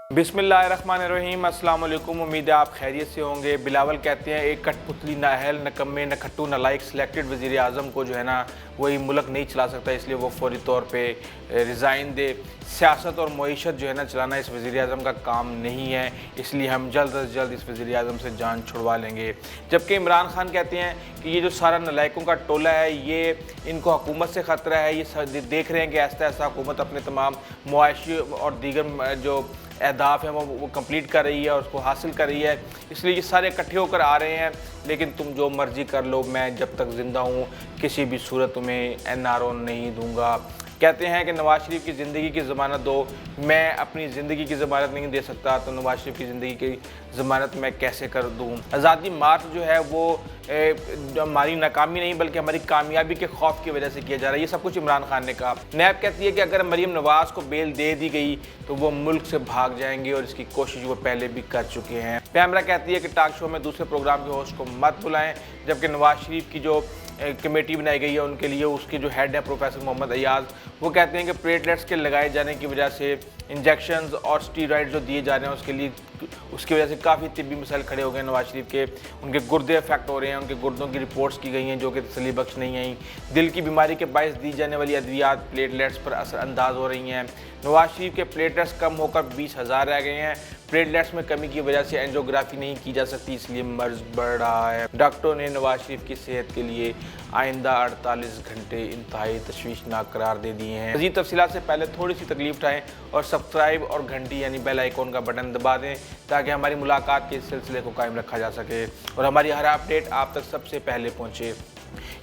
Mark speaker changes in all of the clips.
Speaker 1: बिस्मिल्लाहिर्रहमानिर्रहीम। अस्सलाम वालेकुम। उम्मीद है आप खैरियत से होंगे। बिलावल कहते हैं एक कठपुतली नाअहल नकम्मे न खट्टू न लाइक सिलेक्टेड वज़ीर आज़म को जो है ना वही मुल्क नहीं चला सकता, इसलिए वो फौरी तौर पे रिज़ाइन दे। सियासत और मईशत जो है ना चलाना इस वज़ीर आज़म का काम नहीं है, इसलिए हम जल्द अज जल्द इस वज़ीर आज़म से जान छुड़वा लेंगे। जबकि इमरान खान कहते हैं कि ये जो सारा नलायकों का टोला है ये इनको हुकूमत से ख़तरा है। ये देख रहे हैं कि ऐसा ऐसा हुकूमत अपने तमाम मुआशी और दीगर जो अहदाफ हैं वो कंप्लीट कर रही है और उसको हासिल कर रही है, इसलिए ये सारे इकट्ठे होकर आ रहे हैं। लेकिन तुम जो मर्ज़ी कर लो, मैं जब तक ज़िंदा हूँ किसी भी सूरत में NRO नहीं दूंगा। कहते हैं कि नवाज शरीफ की ज़िंदगी की ज़मानत दो, मैं अपनी ज़िंदगी की ज़मानत नहीं दे सकता, तो नवाज शरीफ की ज़िंदगी की ज़मानत मैं कैसे कर दूँ। आज़ादी मार्च जो है वो हमारी नाकामी नहीं बल्कि हमारी कामयाबी के खौफ की वजह से किया जा रहा है, ये सब कुछ इमरान खान ने कहा। नैब कहती है कि अगर मरीम नवाज़ को बेल दे दी गई तो वो मुल्क से भाग जाएंगे और इसकी कोशिश वो पहले भी कर चुके हैं। पैमरा कहती है कि टॉक शो में दूसरे प्रोग्राम के होस्ट को मत बुलाएं, जबकि नवाज शरीफ की जो कमेटी बनाई गई है उनके लिए उसके जो हेड है प्रोफेसर मोहम्मद अयाज, वो कहते हैं कि प्लेटलेट्स के लगाए जाने की वजह से इंजेक्शंस और स्टीरॉइड जो दिए जा रहे हैं उसकी वजह से काफ़ी तिब्बी मसाइल खड़े हो गए नवाज शरीफ के। उनके गुर्दे अफेक्ट हो रहे हैं, उनके गुर्दों की रिपोर्ट्स की गई हैं जो कि तसल्ली बख्श नहीं आई। दिल की बीमारी के बायस दी जाने वाली अद्वियात प्लेटलेट्स पर असरअंदाज हो रही हैं। नवाज शरीफ के प्लेटलेट्स कम होकर 20,000 रह गए हैं। प्लेटलेट्स में कमी की वजह से एंजियोग्राफी नहीं की जा सकती, इसलिए मर्ज बढ़ रहा है। डॉक्टरों ने नवाज शरीफ की सेहत के लिए आइंदा 48 घंटे इंतहाई तशवीशनाक करार दे दिए हैं। मज़ीद तफसीलात से पहले थोड़ी सी तकलीफ उठाएं और सब्सक्राइब और घंटी यानी बेल आइकॉन का बटन दबा दें ताकि हमारी मुलाकात के सिलसिले को कायम रखा जा सके और हमारी हर अपडेट आप तक सबसे पहले पहुँचे।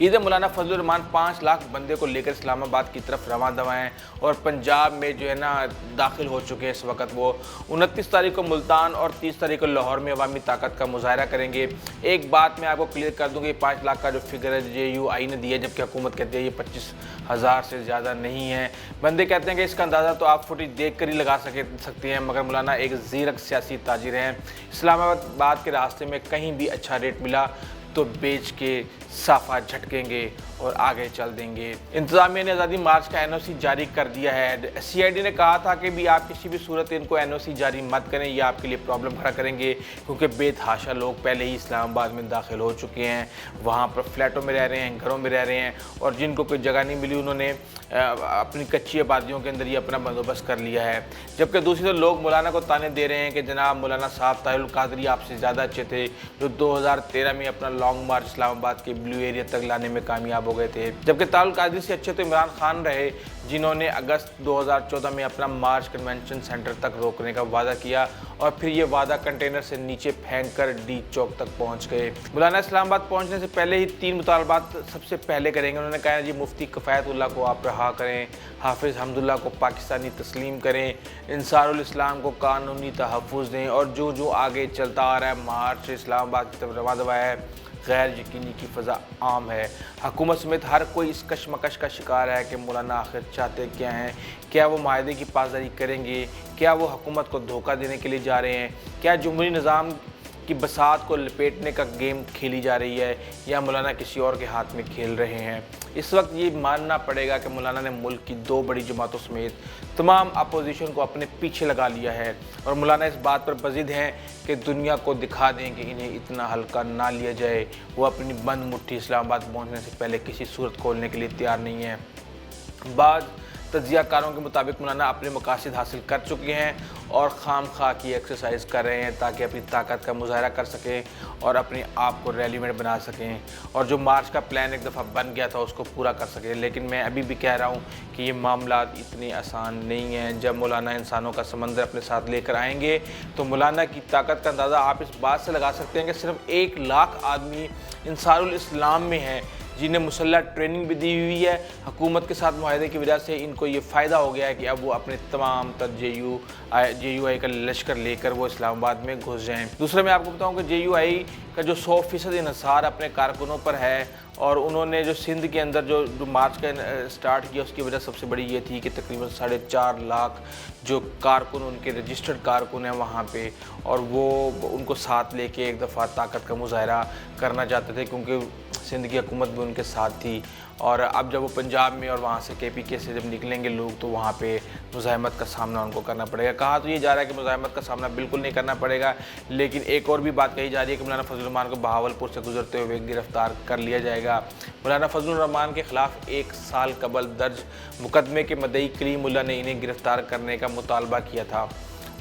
Speaker 1: ईद मौलाना फजलुर रहमान 5 लाख बंदे को लेकर इस्लामाबाद की तरफ रवां दवा हैं और पंजाब में जो है ना दाखिल हो चुके हैं। इस वक्त वो 29 तारीख को मुल्तान और 30 तारीख को लाहौर में अवामी ताकत का मुजाहरा करेंगे। एक बात मैं आपको क्लियर कर दूँ कि 5 लाख का जो फिगर है JUI ने दिया, जबकि हुकूमत कहती है ये 25,000 से ज़्यादा नहीं है। बंदे कहते हैं कि इसका अंदाज़ा तो आप फुटेज देख कर ही लगा सकते हैं, मगर मौलाना एक ज़ीरक सियासी ताजिर हैं। इस्लामाबाद के रास्ते में कहीं भी अच्छा रेट मिला तो बेच के साफा झटकेंगे और आगे चल देंगे। इंतज़ामिया ने आज़ादी मार्च का NOC जारी कर दिया है। CID ने कहा था कि भी आप किसी भी सूरत इनको NOC जारी मत करें, ये आपके लिए प्रॉब्लम खड़ा करेंगे, क्योंकि बेतहाशा लोग पहले ही इस्लामाबाद में दाखिल हो चुके हैं, वहाँ पर फ्लैटों में रह रहे हैं, घरों में रह रहे हैं, और जिनको कोई जगह नहीं मिली उन्होंने अपनी कच्ची आबादियों के अंदर ये अपना बंदोबस्त कर लिया है। जबकि दूसरी तरफ लोग मौलाना को ताने दे रहे हैं कि जनाब मौलाना साहब ताहिरुल कादरी आपसे ज़्यादा अच्छे थे, जो 2013 में अपना लॉन्ग मार्च इस्लामाबाद के ब्लू एरिया तक लाने में कामयाब हो गए थे। जबकि तारुल कादरी से अच्छे तो इमरान खान रहे, जिन्होंने अगस्त 2014 में अपना मार्च कन्वेंशन सेंटर तक रोकने का वादा किया और फिर ये वादा कंटेनर से नीचे फेंक कर डी चौक तक पहुंच गए। मौलाना इस्लामाबाद पहुंचने से पहले ही 3 मुतालबात सबसे पहले करेंगे। उन्होंने कहा जी मुफ्ती कफ़ायतुल्लाह को आप रहा करें, हाफिज़ हमदुल्ला को पाकिस्तानी तस्लीम करें, इंसारुल इस्लाम को कानूनी तहफ़्फ़ुज़ दें, और जो आगे चलता आ रहा है मार्च इस्लामाबाद की तरफ रवां दवा है, गैर यकीनी की फ़ज़ा आम है। हुकूमत समेत हर कोई इस कशमकश का शिकार है कि मौलाना आखिर चाहते क्या हैं। क्या वो माहदे की पासदारी करेंगे? क्या वो हुकूमत को धोखा देने के लिए जा रहे हैं? क्या जमहूरी निज़ाम की बसात को लपेटने का गेम खेली जा रही है, या मौलाना किसी और के हाथ में खेल रहे हैं? इस वक्त ये मानना पड़ेगा कि मौलाना ने मुल्क की 2 बड़ी जमातों समेत तमाम अपोजिशन को अपने पीछे लगा लिया है, और मौलाना इस बात पर बज़िद हैं कि दुनिया को दिखा दें कि इन्हें इतना हल्का ना लिया जाए। वो अपनी बंद मुट्ठी इस्लामाबाद पहुँचने से पहले किसी सूरत खोलने के लिए तैयार नहीं है। बाद तज्ज़ियाकारों के मुताबिक मौलाना अपने मकासद हासिल कर चुके हैं और खाम खा की एक्सरसाइज कर रहे हैं ताकि अपनी ताकत का मुजाहरा कर सकें और अपने आप को रेलिवेंट बना सकें, और जो मार्च का प्लान एक दफ़ा बन गया था उसको पूरा कर सकें। लेकिन मैं अभी भी कह रहा हूँ कि ये मामला इतने आसान नहीं हैं। जब मौलाना इंसानों का समंदर अपने साथ लेकर आएंगे तो मौलाना की ताकत का अंदाज़ा आप इस बात से लगा सकते हैं कि सिर्फ 1 लाख आदमी इंसारुल इस्लाम में हैं जिन्हें मुसल्लह ट्रेनिंग भी दी हुई है। हुकूमत के साथ मुआहदे की वजह से इनको ये फ़ायदा हो गया है कि अब वो अपने तमाम तर JUI का लश्कर लेकर वो इस्लामाबाद में घुस जाएँ। दूसरा मैं आपको बताऊँ कि JUI का जो 100% इन्हिसार अपने कारकुनों पर है, और उन्होंने जो सिंध के अंदर जो मार्च का स्टार्ट किया उसकी वजह सबसे बड़ी ये थी कि तकरीबन 4.5 लाख जो कारकुन उनके रजिस्टर्ड कारकुन हैं वहाँ पे, और वो उनको साथ लेके एक दफ़ा ताकत का मुजाहरा करना चाहते थे, क्योंकि सिंध की हुकूमत भी उनके साथ थी اور اب جب وہ پنجاب میں اور وہاں سے KPK سے جب نکلیں گے لوگ تو وہاں پہ مزاحمت کا سامنا ان کو کرنا پڑے گا۔ کہا تو یہ جا رہا ہے کہ مزاحمت کا سامنا بالکل نہیں کرنا پڑے گا، لیکن ایک اور بھی بات کہی جا رہی ہے کہ مولانا فضل الرحمان کو بہاولپور سے گزرتے ہوئے گرفتار کر لیا جائے گا۔ مولانا فضل الرحمان کے خلاف 1 سال قبل درج مقدمے کے مدعی کلیم اللہ نے انہیں گرفتار کرنے کا مطالبہ کیا تھا۔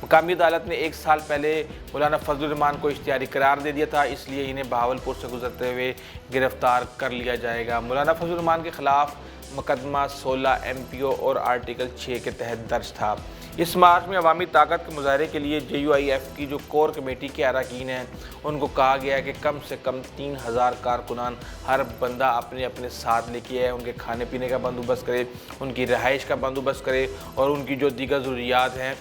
Speaker 1: مقامی عدالت نے 1 سال پہلے مولانا فضل الرحمان کو اشتہاری قرار دے دیا تھا، اس لیے انہیں بہاولپور سے گزرتے ہوئے گرفتار کر لیا جائے گا۔ مولانا فضل الرحمان کے خلاف مقدمہ 16 MPO اور آرٹیکل 6 کے تحت درج تھا۔ اس مارچ میں عوامی طاقت کے مظاہرے کے لیے JUIF کی جو کور کمیٹی کے اراکین ہیں ان کو کہا گیا ہے کہ کم سے کم 3000 کارکنان ہر بندہ اپنے اپنے ساتھ لے کے آئے، ان کے کھانے پینے کا بندوبست کرے، ان کی رہائش کا بندوبست کرے اور ان کی جو دیگر ضروریات ہیں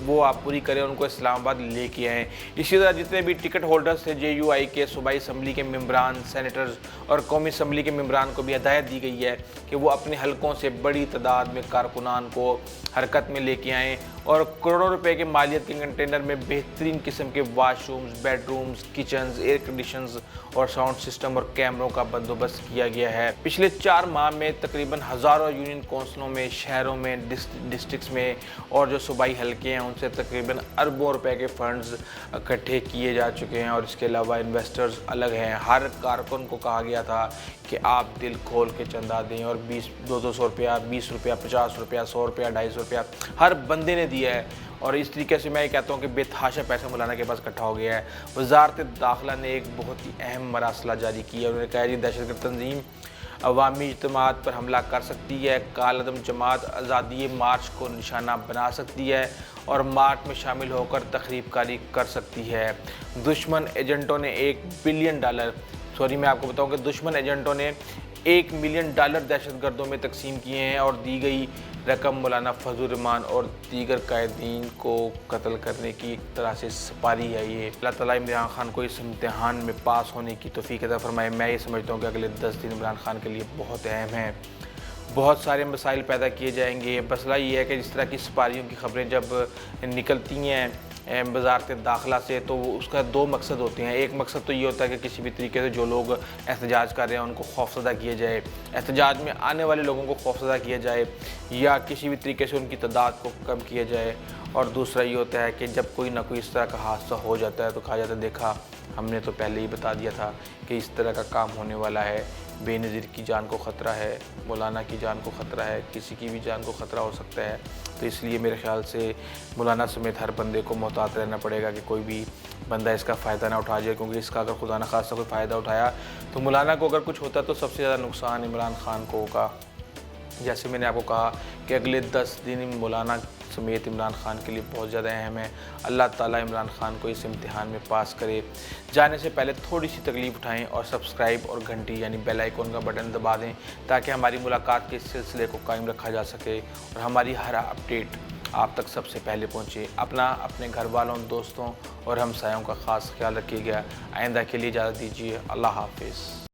Speaker 1: وہ آپ پوری کریں، ان کو اسلام آباد لے کے آئیں۔ اسی طرح جتنے بھی ٹکٹ ہولڈرز تھے JUI کے، صوبائی اسمبلی کے ممبران، سینیٹرز اور قومی اسمبلی کے ممبران کو بھی ہدایت دی گئی ہے کہ وہ اپنے حلقوں سے بڑی تعداد میں کارکنان کو حرکت میں لے کے آئیں اور کروڑوں روپے کے مالیت کے کنٹینر میں بہترین قسم کے washrooms, bedrooms, kitchens, air conditions اور ساؤنڈ سسٹم اور کیمروں کا بندوبست کیا گیا ہے۔ پچھلے 4 ماہ میں تقریباً ہزاروں یونین کونسلوں میں، شہروں میں، ڈسٹرکٹس میں اور جو صوبائی حلقے ہیں ان سے تقریباً اربوں روپے کے فنڈز اکٹھے کیے جا چکے ہیں اور اس کے علاوہ انویسٹرز الگ ہیں۔ ہر کارکن کو کہا گیا تھا کہ آپ دل کھول کے چندہ دیں اور 200 روپیہ، 20 روپیہ، 50 روپیہ، 100 روپیہ، 250 روپیہ ہر بندے نے دیا ہے۔ اور اس طریقے سے میں یہ کہتا ہوں کہ بے تحاشا پیسہ مولانا کے پاس اکٹھا ہو گیا ہے۔ وزارت داخلہ نے ایک بہت ہی اہم مراسلہ جاری کیا ہے، انہوں نے کہا جی دہشت گرد تنظیم عوامی اجتماعات پر حملہ کر سکتی ہے، کالعدم جماعت آزادی مارچ کو نشانہ بنا سکتی ہے اور مارچ میں شامل ہو کر تخریب کاری کر سکتی ہے۔ دشمن ایجنٹوں نے میں آپ کو بتاؤں کہ دشمن ایجنٹوں نے $1 ملین دہشت گردوں میں تقسیم کیے ہیں اور دی گئی رقم مولانا فضل الرحمان اور دیگر قائدین کو قتل کرنے کی ایک طرح سے سپاری ہے۔ یہ اللہ تعالیٰ عمران خان کو اس امتحان میں پاس ہونے کی توفیق عطا فرمائے۔ میں یہ سمجھتا ہوں کہ اگلے 10 دن عمران خان کے لیے بہت اہم ہیں، بہت سارے مسائل پیدا کیے جائیں گے۔ مسئلہ یہ ہے کہ جس طرح کی سپاریوں کی خبریں جب نکلتی ہیں وزارت داخلہ سے تو اس کا 2 مقصد ہوتے ہیں۔ ایک مقصد تو یہ ہوتا ہے کہ کسی بھی طریقے سے جو لوگ احتجاج کر رہے ہیں ان کو خوفزدہ کیا جائے، احتجاج میں آنے والے لوگوں کو خوفزدہ کیا جائے یا کسی بھی طریقے سے ان کی تعداد کو کم کیا جائے۔ اور دوسرا یہ ہوتا ہے کہ جب کوئی نہ کوئی اس طرح کا حادثہ ہو جاتا ہے تو کہا جاتا ہے دیکھا ہم نے تو پہلے ہی بتا دیا تھا کہ اس طرح کا کام ہونے والا ہے، بے نظیر کی جان کو خطرہ ہے، مولانا کی جان کو خطرہ ہے، کسی کی بھی جان کو خطرہ ہو سکتا ہے۔ تو اس لیے میرے خیال سے مولانا سمیت ہر بندے کو محتاط رہنا پڑے گا کہ کوئی بھی بندہ اس کا فائدہ نہ اٹھا جائے، کیونکہ اس کا اگر خدا نخواستہ کوئی فائدہ اٹھایا تو مولانا کو اگر کچھ ہوتا تو سب سے زیادہ نقصان عمران خان کو ہوگا۔ جیسے میں نے آپ کو کہا کہ اگلے 10 دن مولانا سمیت عمران خان کے لیے بہت زیادہ اہم ہے۔ اللہ تعالیٰ عمران خان کو اس امتحان میں پاس کرے۔ جانے سے پہلے تھوڑی سی تکلیف اٹھائیں اور سبسکرائب اور گھنٹی یعنی بیل آئیکن کا بٹن دبا دیں تاکہ ہماری ملاقات کے اس سلسلے کو قائم رکھا جا سکے اور ہماری ہر اپڈیٹ آپ تک سب سے پہلے پہنچے۔ اپنے گھر والوں، دوستوں اور ہمسایوں کا خاص خیال رکھیے گا۔ آئندہ کے لیے اجازت دیجیے۔ اللہ حافظ۔